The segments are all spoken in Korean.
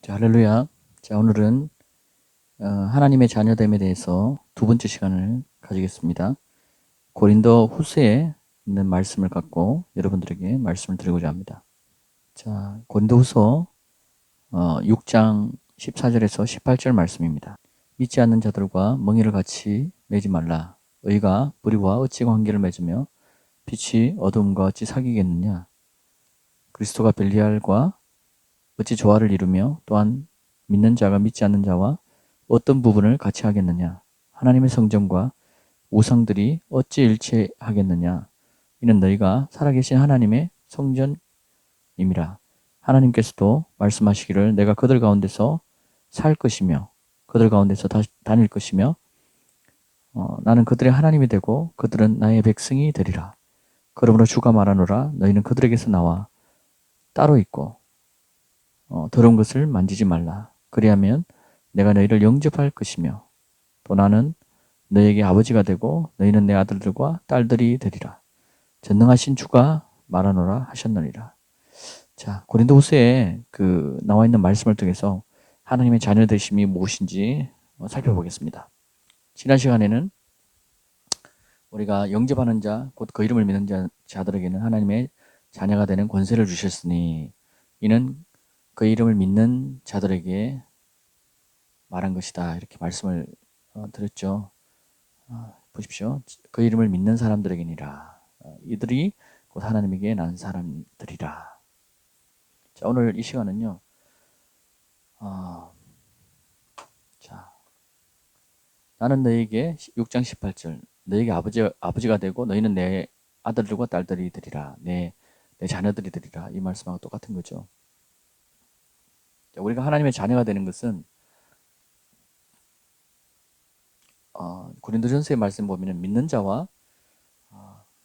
자, 할렐루야. 자, 오늘은 하나님의 자녀됨에 대해서 두 번째 시간을 가지겠습니다. 고린도 후서에 있는 말씀을 갖고 여러분들에게 말씀을 드리고자 합니다. 자, 고린도 후서 6장 14절에서 18절 말씀입니다. 믿지 않는 자들과 멍에를 같이 매지 말라. 의가 불의와 어찌 관계를 맺으며 빛이 어둠과 어찌 사귀겠느냐. 그리스도가 벨리알과 어찌 조화를 이루며 또한 믿는 자가 믿지 않는 자와 어떤 부분을 같이 하겠느냐. 하나님의 성전과 우상들이 어찌 일치하겠느냐. 이는 너희가 살아계신 하나님의 성전임이라. 하나님께서도 말씀하시기를 내가 그들 가운데서 살 것이며 그들 가운데서 다닐 것이며 나는 그들의 하나님이 되고 그들은 나의 백성이 되리라. 그러므로 주가 말하노라. 너희는 그들에게서 나와 따로 있고 더러운 것을 만지지 말라. 그리하면 내가 너희를 영접할 것이며 또 나는 너희에게 아버지가 되고 너희는 내 아들들과 딸들이 되리라. 전능하신 주가 말하노라 하셨느니라. 자, 고린도후서에 나와 있는 말씀을 통해서 하나님의 자녀 되심이 무엇인지 살펴보겠습니다. 지난 시간에는 우리가 영접하는 자, 곧 그 이름을 믿는 자들에게는 하나님의 자녀가 되는 권세를 주셨으니 이는 그 이름을 믿는 자들에게 말한 것이다. 이렇게 말씀을 드렸죠. 보십시오. 그 이름을 믿는 사람들에게니라. 이들이 곧 하나님에게 난 사람들이라. 자, 오늘 이 시간은요. 자, 나는 너에게 6장 18절 너에게 아버지가 되고 너희는 내 아들들과 딸들이 되리라. 내 자녀들이 되리라. 이 말씀하고 똑같은 거죠. 자, 우리가 하나님의 자녀가 되는 것은 고린도전서의 말씀 보면 믿는 자와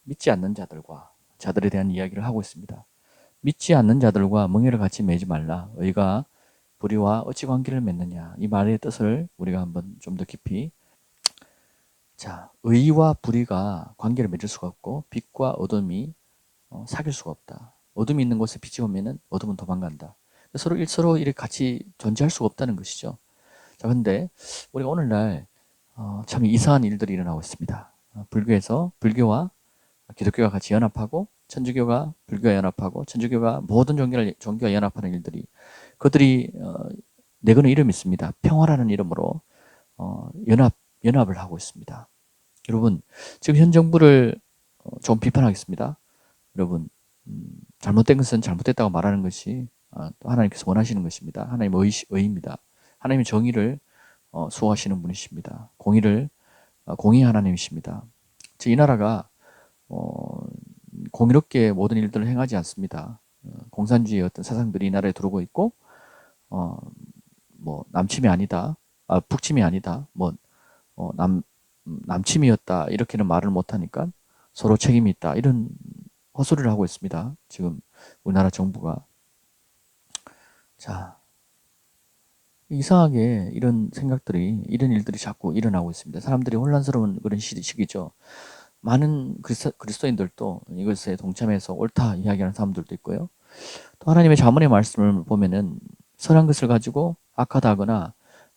믿지 않는 자들에 대한 이야기를 하고 있습니다. 믿지 않는 자들과 멍에를 같이 매지 말라. 의가 불의와 어찌 관계를 맺느냐. 이 말의 뜻을 우리가 한번 좀 더 깊이. 자, 의와 불의가 관계를 맺을 수가 없고 빛과 어둠이 사귈 수가 없다. 어둠이 있는 곳에 빛이 오면은 어둠은 도망간다. 서로 이렇게 같이 존재할 수가 없다는 것이죠. 자, 근데 우리가 오늘날 참 이상한 일들이 일어나고 있습니다. 불교에서 불교와 기독교가 같이 연합하고 천주교가 불교와 연합하고 천주교가 모든 종교와 연합하는 일들이 그들이 내거는 이름이 있습니다. 평화라는 이름으로 연합을 하고 있습니다. 여러분, 지금 현 정부를 좀 비판하겠습니다. 여러분, 잘못된 것은 잘못됐다고 말하는 것이 또 하나님께서 원하시는 것입니다. 하나님의 의입니다. 하나님의 정의를 수호하시는 분이십니다. 공의의 하나님이십니다. 즉, 이 나라가 공의롭게 모든 일들을 행하지 않습니다. 공산주의의 어떤 사상들이 이 나라에 들어오고 있고, 뭐 남침이 아니다, 북침이 아니다, 남침이었다 이렇게는 말을 못하니까 서로 책임이 있다 이런 헛소리를 하고 있습니다. 지금 우리나라 정부가. 자, 이상하게 이런 일들이 자꾸 일어나고 있습니다. 사람들이 혼란스러운 그런 시기죠. 많은 그리스도인들도 이것에 동참해서 옳다 이야기하는 사람들도 있고요. 또 하나님의 자문의 말씀을 보면은 선한 것을 가지고 악하다 하거나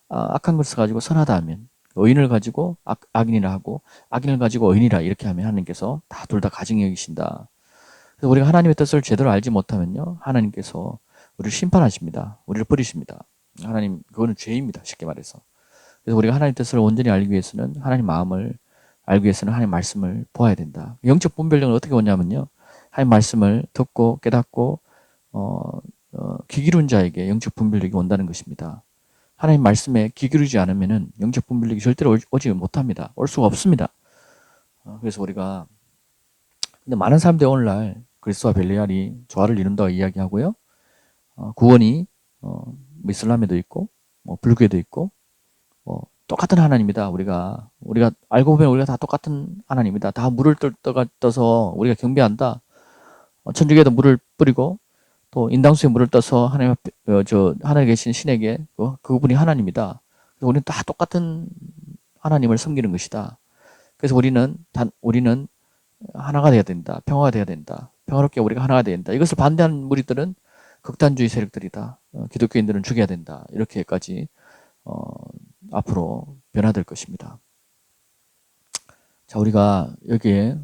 악한 것을 가지고 선하다 하면 의인을 가지고 악인이라 하고 악인을 가지고 의인이라 이렇게 하면 하나님께서 둘 다 가증히 여기신다. 그래서 우리가 하나님의 뜻을 제대로 알지 못하면요, 하나님께서 우리를 심판하십니다. 우리를 버리십니다. 하나님, 그거는 죄입니다. 쉽게 말해서. 그래서 우리가 하나님의 뜻을 온전히 알기 위해서는 하나님 마음을 알기 위해서는 하나님 말씀을 보아야 된다. 영적 분별력은 어떻게 오냐면요, 하나님 말씀을 듣고 깨닫고 귀 기른 자에게 영적 분별력이 온다는 것입니다. 하나님 말씀에 귀 기르지 않으면은 영적 분별력이 절대로 오지 못합니다. 올 수가 없습니다. 그래서 우리가 근데 많은 사람들이 오늘날 그리스도와 벨리알이 조화를 이룬다고 이야기하고요. 구원이 이슬람에도 있고 불교에도 있고 똑같은 하나님이다. 우리가 알고 보면 우리가 다 똑같은 하나님이다. 다 물을 떠서 우리가 경배한다. 천주교에도 물을 뿌리고 또 인당수에 물을 떠서 하늘에 계신 신에게 그분이 하나님이다. 그래서 우리는 다 똑같은 하나님을 섬기는 것이다. 그래서 우리는 하나가 되어야 된다. 평화가 되어야 된다. 평화롭게 우리가 하나가 되어야 된다. 이것을 반대하는 무리들은 극단주의 세력들이다. 기독교인들은 죽여야 된다. 이렇게까지 앞으로 변화될 것입니다. 자, 우리가 여기에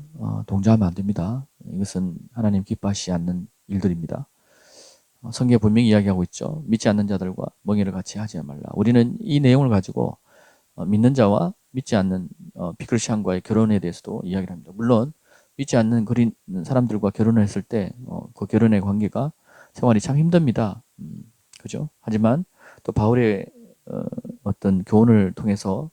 동조하면 안 됩니다. 이것은 하나님 기뻐하시지 않는 일들입니다. 성경에 분명히 이야기하고 있죠. 믿지 않는 자들과 멍에를 같이 하지 말라. 우리는 이 내용을 가지고 믿는 자와 믿지 않는 비크리스천과의 결혼에 대해서도 이야기를 합니다. 물론 믿지 않는 그린 사람들과 결혼을 했을 때 그 결혼의 관계가 생활이 참 힘듭니다. 그죠? 하지만 또 바울의 어떤 교훈을 통해서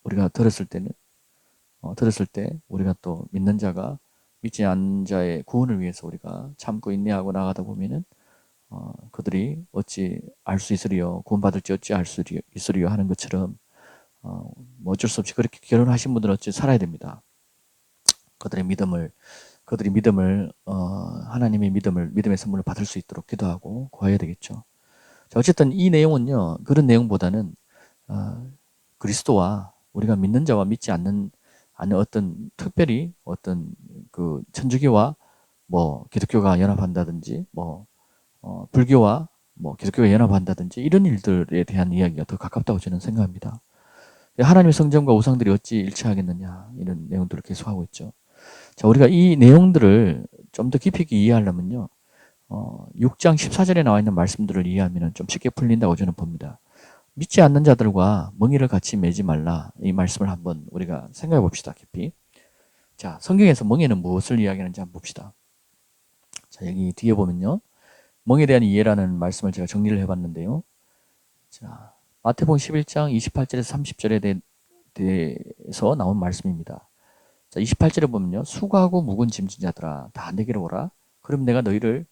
우리가 들었을 때 우리가 또 믿는 자가 믿지 않는 자의 구원을 위해서 우리가 참고 인내하고 나가다 보면은 그들이 어찌 알 수 있으리요, 구원받을지 어찌 알 수 있으리요 하는 것처럼 뭐 어쩔 수 없이 그렇게 결혼하신 분들은 어찌 살아야 됩니다. 그들이 믿음을 하나님의 믿음의 선물을 받을 수 있도록 기도하고 구해야 되겠죠. 자, 어쨌든 이 내용은요, 그런 내용보다는 그리스도와 우리가 믿는 자와 믿지 않는 어떤 특별히 어떤 그 천주교와 뭐 기독교가 연합한다든지 뭐 불교와 뭐 기독교가 연합한다든지 이런 일들에 대한 이야기가 더 가깝다고 저는 생각합니다. 하나님의 성전과 우상들이 어찌 일치하겠느냐 이런 내용들을 계속하고 있죠. 자, 우리가 이 내용들을 좀 더 깊이 있게 이해하려면요, 6장 14절에 나와 있는 말씀들을 이해하면 좀 쉽게 풀린다고 저는 봅니다. 믿지 않는 자들과 멍에를 같이 매지 말라. 이 말씀을 한번 우리가 생각해 봅시다. 깊이. 자, 성경에서 멍에는 무엇을 이야기하는지 한번 봅시다. 자, 여기 뒤에 보면요, 멍에 대한 이해라는 말씀을 제가 정리를 해봤는데요. 자, 마태복음 11장 28절에서 30절에 대해서 나온 말씀입니다. 자, 28절에 보면요, 수고하고 묵은 짐진 자들아 다 내게로 오라. 그럼 내가 너에게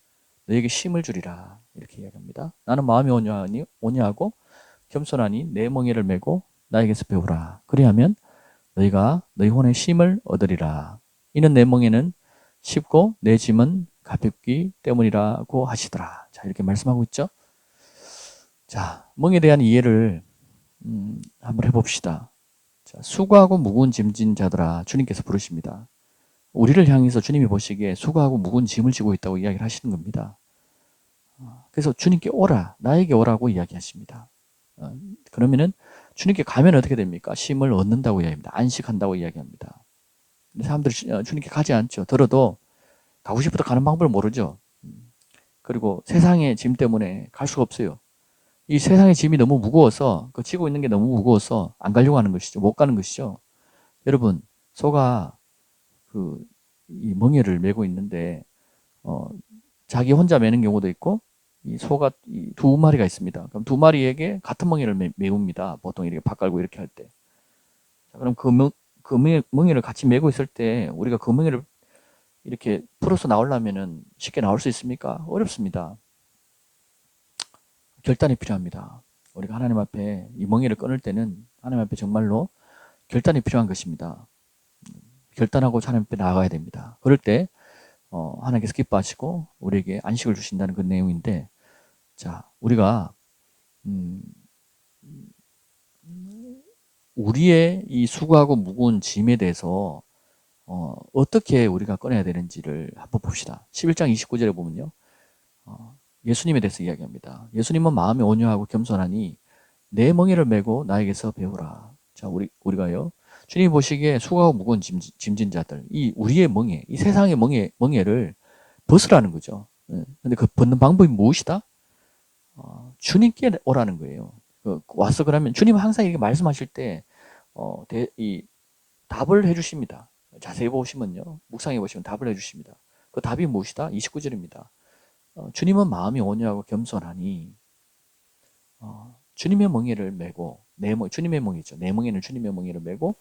쉼을 주리라. 이렇게 이야기합니다. 나는 마음이 온유하고 겸손하니 내 멍에를 메고 나에게서 배우라. 그리하면 너희가 너희 혼의 쉼을 얻으리라. 이는 내 멍에는 쉽고 내 짐은 가볍기 때문이라고 하시더라. 자, 이렇게 말씀하고 있죠. 자, 멍에 대한 이해를 한번 해봅시다. 자, 수고하고 무거운 짐진 자들아, 주님께서 부르십니다. 우리를 향해서 주님이 보시기에 수고하고 무거운 짐을 지고 있다고 이야기를 하시는 겁니다. 그래서 주님께 오라, 나에게 오라고 이야기하십니다. 그러면은 주님께 가면 어떻게 됩니까? 쉼을 얻는다고 이야기합니다. 안식한다고 이야기합니다. 사람들이 주님께 가지 않죠. 들어도 가고 싶어도 가는 방법을 모르죠. 그리고 세상의 짐 때문에 갈 수가 없어요. 이 세상의 짐이 너무 무거워서, 그 지고 있는 게 너무 무거워서 안 가려고 하는 것이죠. 못 가는 것이죠. 여러분, 소가 이 멍에를 메고 있는데, 자기 혼자 매는 경우도 있고, 이 소가 두 마리가 있습니다. 그럼 두 마리에게 같은 멍에를 메웁니다. 보통 이렇게 밥 깔고 이렇게 할 때. 자, 그럼 그 멍에를 같이 메고 있을 때, 우리가 그 멍에를 이렇게 풀어서 나오려면은 쉽게 나올 수 있습니까? 어렵습니다. 결단이 필요합니다. 우리가 하나님 앞에 이 멍에를 끊을 때는 하나님 앞에 정말로 결단이 필요한 것입니다. 결단하고 하나님 앞에 나아가야 됩니다. 그럴 때 하나님께서 기뻐하시고 우리에게 안식을 주신다는 그 내용인데, 자, 우리가 우리의 이 수고하고 무거운 짐에 대해서 어떻게 우리가 꺼내야 되는지를 한번 봅시다. 11장 29절에 보면요, 예수님에 대해서 이야기합니다. 예수님은 마음이 온유하고 겸손하니 내 멍에를 메고 나에게서 배우라. 자, 우리가요, 주님 보시기에 수고하고 무거운 짐진 자들, 이 우리의 멍에, 이 세상의 멍에를 벗으라는 거죠. 근데 그 벗는 방법이 무엇이다? 주님께 오라는 거예요. 와서 그러면 주님은 항상 이렇게 말씀하실 때 이 답을 해주십니다. 자세히 보시면요, 묵상해 보시면 답을 해주십니다. 그 답이 무엇이다? 29절입니다. 주님은 마음이 온유하고 겸손하니 주님의 멍에를 메고 주님의 멍이죠. 내 멍에는 주님의 멍에를 메고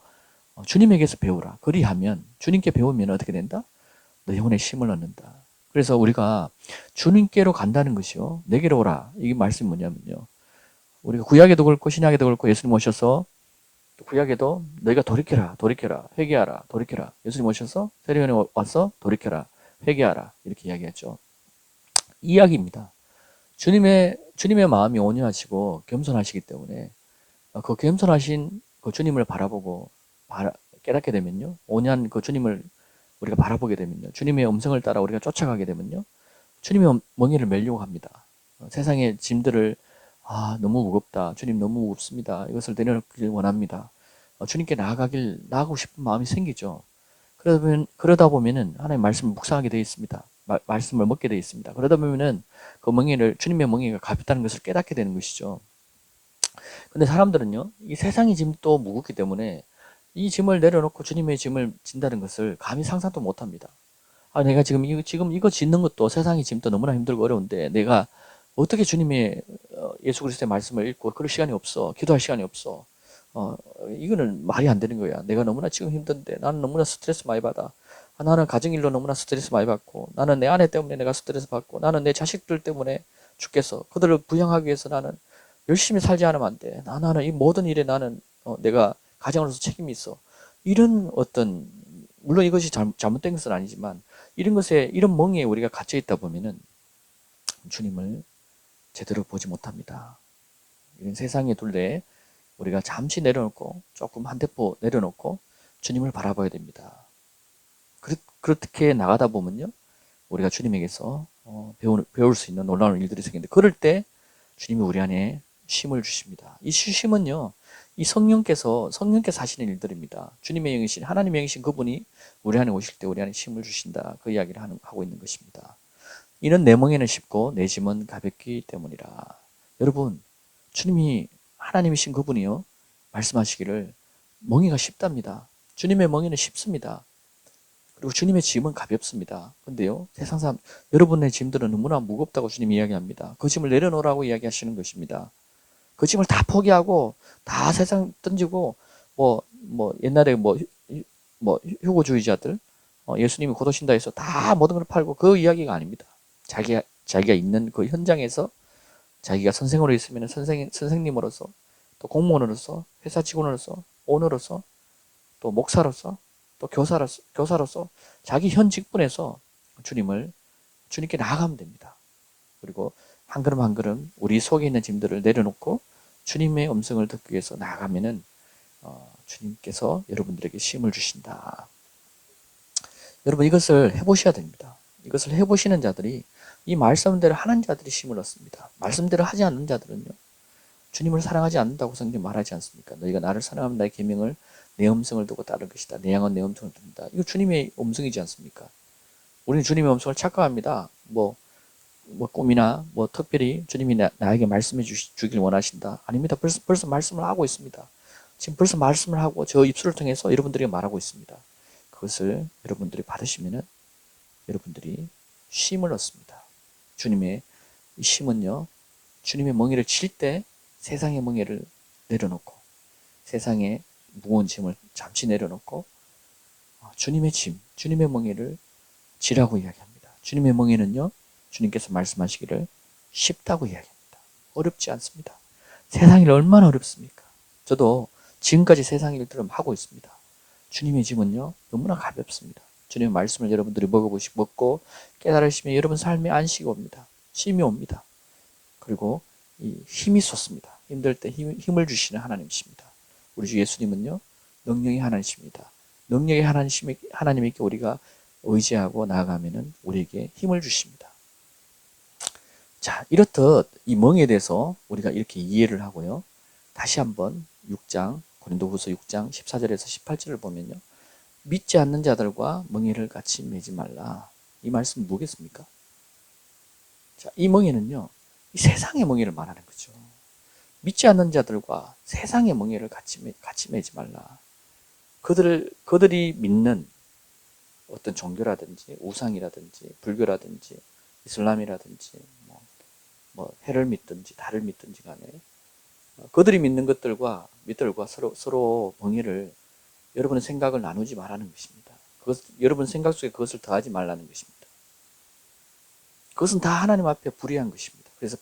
주님에게서 배우라. 그리하면 주님께 배우면 어떻게 된다? 너 영혼의 쉼을 얻는다. 그래서 우리가 주님께로 간다는 것이요, 내게로 오라. 이게 말씀이 뭐냐면요, 우리가 구약에도 그렇고 신약에도 그렇고 예수님 오셔서 구약에도 너희가 돌이켜라, 회개하라, 돌이켜라. 예수님 오셔서 세례요한에 와서 돌이켜라, 회개하라 이렇게 이야기했죠. 이야기입니다. 주님의 마음이 온유하시고 겸손하시기 때문에 그 겸손하신 그 주님을 바라보고 깨닫게 되면요, 온유한 그 주님을 우리가 바라보게 되면요, 주님의 음성을 따라 우리가 쫓아가게 되면요, 주님의 멍에를 메려고 합니다. 세상의 짐들을 너무 무겁다. 주님 너무 무겁습니다. 이것을 내려놓길 원합니다. 주님께 나아가고 싶은 마음이 생기죠. 그러다 보면은 하나님 말씀을 묵상하게 되어 있습니다. 말씀을 먹게 되어 있습니다. 그러다 보면은 그 주님의 멍에가 가볍다는 것을 깨닫게 되는 것이죠. 근데 사람들은요, 이 세상의 짐도 무겁기 때문에 이 짐을 내려놓고 주님의 짐을 진다는 것을 감히 상상도 못 합니다. 내가 지금 이거 짓는 것도 세상의 짐도 너무나 힘들고 어려운데 내가 어떻게 주님의 예수 그리스도의 말씀을 읽고 그럴 시간이 없어. 기도할 시간이 없어. 이거는 말이 안 되는 거야. 내가 너무나 지금 힘든데 나는 너무나 스트레스 많이 받아. 나는 가정일로 너무나 스트레스 많이 받고 나는 내 아내 때문에 내가 스트레스 받고 나는 내 자식들 때문에 죽겠어. 그들을 부양하기 위해서 나는 열심히 살지 않으면 안 돼. 나는 이 모든 일에 나는 내가 가정으로서 책임이 있어. 이런 물론 이것이 잘못된 것은 아니지만 이런 멍에 우리가 갇혀 있다 보면은 주님을 제대로 보지 못합니다. 이런 세상의 둘레에 우리가 잠시 내려놓고 조금 한 대포 내려놓고 주님을 바라봐야 됩니다. 그렇게 나가다 보면요, 우리가 주님에게서 배울 수 있는 놀라운 일들이 생기는데, 그럴 때 주님이 우리 안에 쉼을 주십니다. 이 쉼은요, 이 성령께서 하시는 일들입니다. 주님의 영이신, 하나님의 영이신 그분이 우리 안에 오실 때 우리 안에 쉼을 주신다. 그 이야기를 하고 있는 것입니다. 이는 내 멍에는 쉽고 내 짐은 가볍기 때문이라. 여러분, 주님이 하나님이신 그분이요, 말씀하시기를 멍에가 쉽답니다. 주님의 멍에는 쉽습니다. 그리고 주님의 짐은 가볍습니다. 근데요, 세상 사람, 여러분의 짐들은 너무나 무겁다고 주님이 이야기합니다. 그 짐을 내려놓으라고 이야기하시는 것입니다. 그 짐을 다 포기하고, 다 세상 던지고, 옛날에 휴고주의자들, 예수님이 곧 오신다 해서 다 모든 걸 팔고 그 이야기가 아닙니다. 자기가 있는 그 현장에서 자기가 선생으로 있으면 선생님으로서, 또 공무원으로서, 회사 직원으로서, 오너로서, 또 목사로서, 또 교사로서 자기 현 직분에서 주님께 나아가면 됩니다. 그리고 한 걸음 한 걸음 우리 속에 있는 짐들을 내려놓고 주님의 음성을 듣기 위해서 나아가면은 주님께서 여러분들에게 쉼을 주신다. 여러분, 이것을 해보셔야 됩니다. 이것을 해보시는 자들이, 이 말씀대로 하는 자들이 쉼을 얻습니다. 말씀대로 하지 않는 자들은요, 주님을 사랑하지 않는다고 성경 말하지 않습니까? 너희가 나를 사랑하면 나의 계명을 내 음성을 두고 따를 것이다. 내 양은 내 음성을 듣는다. 이거 주님의 음성이지 않습니까? 우리는 주님의 음성을 착각합니다. 꿈이나 특별히 주님이 나에게 말씀해 주길 원하신다. 아닙니다. 벌써 말씀을 하고 있습니다. 지금 벌써 말씀을 하고 저 입술을 통해서 여러분들에게 말하고 있습니다. 그것을 여러분들이 받으시면은 여러분들이 쉼을 얻습니다. 주님의 이 쉼은요, 주님의 멍에를 칠 때 세상의 멍에를 내려놓고, 세상의 무거운 짐을 잠시 내려놓고 주님의 주님의 멍에를 지라고 이야기합니다. 주님의 멍에는요, 주님께서 말씀하시기를 쉽다고 이야기합니다. 어렵지 않습니다. 세상 일 얼마나 어렵습니까? 저도 지금까지 세상 일들을 하고 있습니다. 주님의 짐은요, 너무나 가볍습니다. 주님의 말씀을 여러분들이 먹고 깨달으시면 여러분 삶에 안식이 옵니다. 쉼이 옵니다. 그리고 이 힘이 솟습니다. 힘들 때 힘을 주시는 하나님이십니다. 우리 주 예수님은요, 능력의 하나님이십니다. 능력의 하나님에게 우리가 의지하고 나아가면은 우리에게 힘을 주십니다. 자, 이렇듯 이 멍에 대해서 우리가 이렇게 이해를 하고요. 다시 한번 고린도후서 6장 14절에서 18절을 보면요, 믿지 않는 자들과 멍에를 같이 매지 말라. 이 말씀은 뭐겠습니까? 자, 이 멍에는요, 이 세상의 멍에를 말하는 거죠. 믿지 않는 자들과 세상의 멍에를 같이 매지 말라. 그들이 믿는 어떤 종교라든지 우상이라든지 불교라든지 이슬람이라든지 해를 믿든지 달을 믿든지 간에 그들이 믿는 것들과 서로 멍에를, 여러분의 생각을 나누지 말라는 것입니다. 여러분 생각 속에 그것을 더하지 말라는 것입니다. 그것은 다 하나님 앞에 불의한 것입니다. 그래서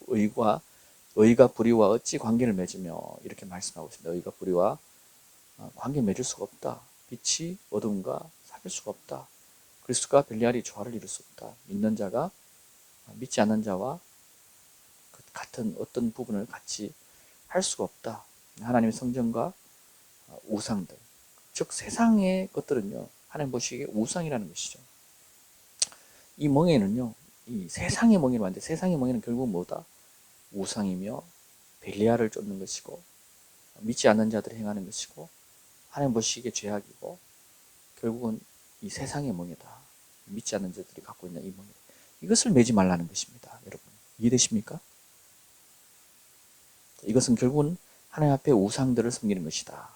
의가 불의와 어찌 관계를 맺으며 이렇게 말씀하고 있습니다. 의가 불의와 관계 맺을 수가 없다. 빛이 어둠과 사귈 수가 없다. 그리스도가 벨리알이 조화를 이룰 수 없다. 믿는 자가 믿지 않는 자와 같은 어떤 부분을 같이 할 수가 없다. 하나님의 성전과 우상들, 즉 세상의 것들은요, 하나님 보시기에 우상이라는 것이죠. 이 멍에는요, 이 세상의 멍에로 왔는데, 세상의 멍에는 결국 뭐다? 우상이며 벨리알을 쫓는 것이고 믿지 않는 자들이 행하는 것이고 하나님 보시기에 죄악이고 결국은 이 세상의 멍에다. 믿지 않는 자들이 갖고 있는 이 멍에. 이것을 매지 말라는 것입니다. 여러분 이해되십니까? 이것은 결국은 하나님 앞에 우상들을 섬기는 것이다.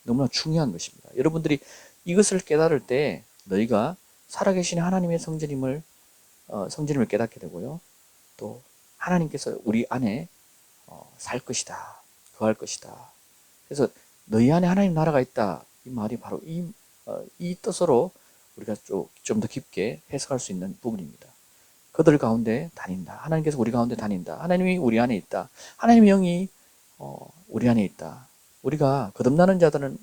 너무나 중요한 것입니다. 여러분들이 이것을 깨달을 때 너희가 살아계신 하나님의 성전임을 깨닫게 되고요. 또 하나님께서 우리 안에 살 것이다. 거할 것이다. 그래서 너희 안에 하나님 나라가 있다. 이 말이 바로 이 뜻으로 우리가 좀 더 깊게 해석할 수 있는 부분입니다. 그들 가운데 다닌다. 하나님께서 우리 가운데 다닌다. 하나님이 우리 안에 있다. 하나님의 영이 우리 안에 있다. 우리가 거듭나는 자들은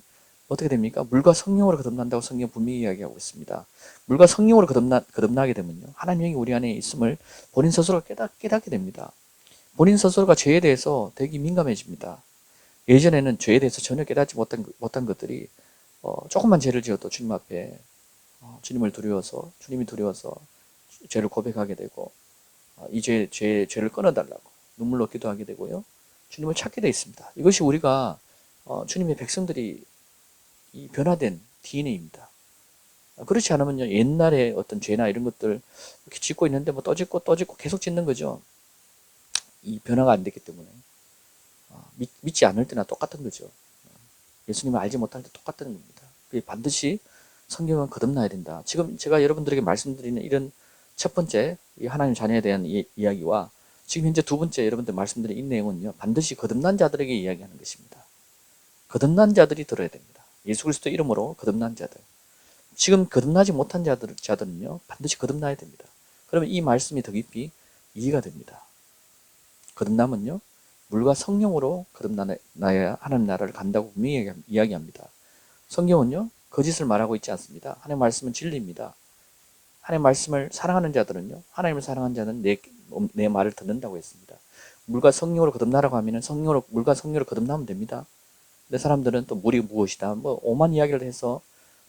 어떻게 됩니까? 물과 성령으로 거듭난다고 성경 분명히 이야기하고 있습니다. 물과 성령으로 거듭나게 되면요. 하나님의 영이 우리 안에 있음을 본인 스스로가 깨닫게 됩니다. 본인 스스로가 죄에 대해서 되게 민감해집니다. 예전에는 죄에 대해서 전혀 깨닫지 못한 것들이 조금만 죄를 지어도 주님 앞에 주님이 두려워서 죄를 고백하게 되고 이 죄를 끊어달라고 눈물로 기도하게 되고요. 주님을 찾게 되어 있습니다. 이것이 우리가 주님의 백성들이 이 변화된 DNA입니다. 그렇지 않으면요, 옛날에 어떤 죄나 이런 것들 이렇게 짓고 있는데 뭐 또 짓고 계속 짓는 거죠. 이 변화가 안 됐기 때문에 믿지 않을 때나 똑같은 거죠. 예수님을 알지 못할 때 똑같은 겁니다. 반드시 성경은 거듭나야 된다. 지금 제가 여러분들에게 말씀드리는 이런 첫 번째 이 하나님 자녀에 대한 이야기와 지금 현재 두 번째 여러분들 말씀드린 이 내용은요, 반드시 거듭난 자들에게 이야기하는 것입니다. 거듭난 자들이 들어야 됩니다. 예수 그리스도 이름으로 거듭난 자들. 지금 거듭나지 못한 자들은요, 반드시 거듭나야 됩니다. 그러면 이 말씀이 더 깊이 이해가 됩니다. 거듭남은요, 물과 성령으로 거듭나야 하나님 나라를 간다고 분명히 이야기합니다. 성경은요, 거짓을 말하고 있지 않습니다. 하나님 말씀은 진리입니다. 하나님 말씀을 사랑하는 자들은요, 하나님을 사랑하는 자는 내 말을 듣는다고 했습니다. 물과 성령으로 거듭나라고 하면 물과 성령으로 거듭나면 됩니다. 근데 사람들은 또 물이 무엇이다, 뭐 오만 이야기를 해서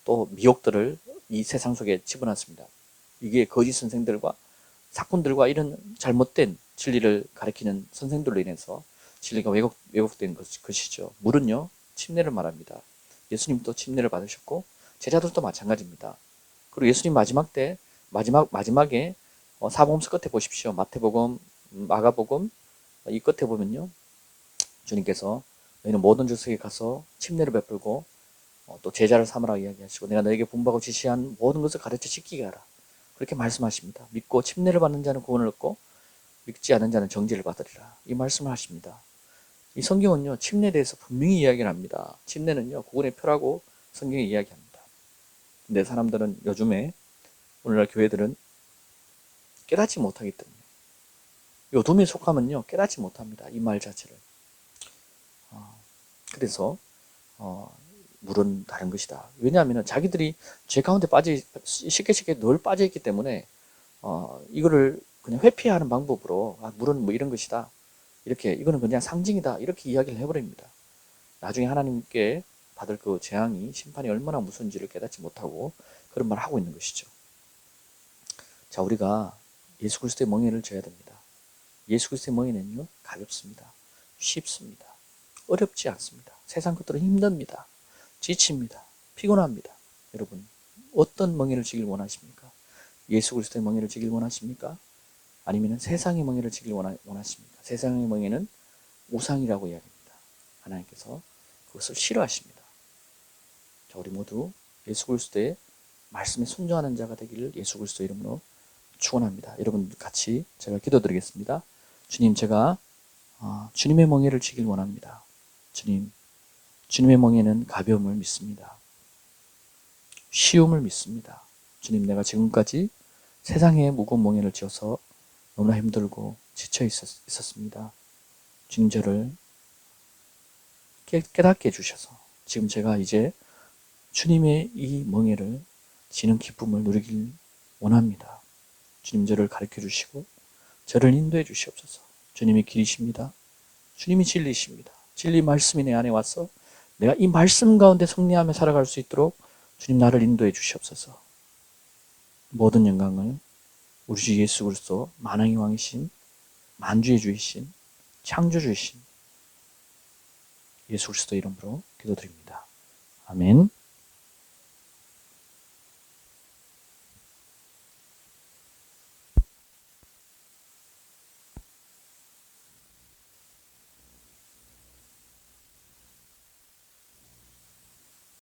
또 미혹들을 이 세상 속에 집어넣습니다. 이게 거짓 선생들과 사꾼들과 이런 잘못된 진리를 가리키는 선생들로 인해서 진리가 왜곡된 것이죠. 물은요, 침례를 말합니다. 예수님도 침례를 받으셨고 제자들도 마찬가지입니다. 그리고 예수님 마지막에 사복음서 끝에 보십시오. 마태복음, 마가복음 이 끝에 보면요, 주님께서 너희는 모든 족속에 가서 침례를 베풀고 또 제자를 삼으라고 이야기하시고 내가 너에게 분부하고 지시한 모든 것을 가르쳐 지키게 하라. 그렇게 말씀하십니다. 믿고 침례를 받는 자는 구원을 얻고 믿지 않는 자는 정죄를 받으리라. 이 말씀을 하십니다. 이 성경은요, 침례에 대해서 분명히 이야기를 합니다. 침례는요, 구원의 표라고 성경이 이야기합니다. 근데 사람들은 요즘에 오늘날 교회들은 깨닫지 못하기 때문에 요돔에 속하면요, 깨닫지 못합니다. 이 말 자체를. 그래서 물은 다른 것이다. 왜냐하면 자기들이 죄 가운데 쉽게 늘 빠져있기 때문에 이거를 그냥 회피하는 방법으로 물은 뭐 이런 것이다. 이거는 그냥 상징이다. 이렇게 이야기를 해버립니다. 나중에 하나님께 받을 그 재앙이, 심판이 얼마나 무서운지를 깨닫지 못하고 그런 말을 하고 있는 것이죠. 자, 우리가 예수 그리스도의 멍에를 져야 됩니다. 예수 그리스도의 멍에는요, 가볍습니다. 쉽습니다. 어렵지 않습니다. 세상 것들은 힘듭니다. 지칩니다. 피곤합니다. 여러분, 어떤 멍에를 지길 원하십니까? 예수 그리스도의 멍에를 지길 원하십니까? 아니면 세상의 멍에를 지길 원하십니까? 세상의 멍에는 우상이라고 이야기합니다. 하나님께서 그것을 싫어하십니다. 자, 우리 모두 예수 그리스도의 말씀에 순종하는 자가 되기를 예수 그리스도 이름으로 축원합니다. 여러분 같이 제가 기도드리겠습니다. 주님, 제가 주님의 멍에를 지길 원합니다. 주님의 멍에는 가벼움을 믿습니다. 쉬움을 믿습니다. 주님, 내가 지금까지 세상의 무거운 멍에를 지어서 너무나 힘들고 지쳐 있었습니다. 주님, 저를 깨닫게 해주셔서 지금 제가 이제 주님의 이 멍에를 지는 기쁨을 누리길 원합니다. 주님, 저를 가르쳐 주시고 저를 인도해 주시옵소서. 주님이 길이십니다. 주님이 진리십니다. 진리 말씀이 내 안에 와서 내가 이 말씀 가운데 승리하며 살아갈 수 있도록 주님, 나를 인도해 주시옵소서. 모든 영광을 우리 주 예수 그리스도 만왕의 왕이신 만주의 주이신 창조주이신 예수 그리스도 이름으로 기도드립니다. 아멘.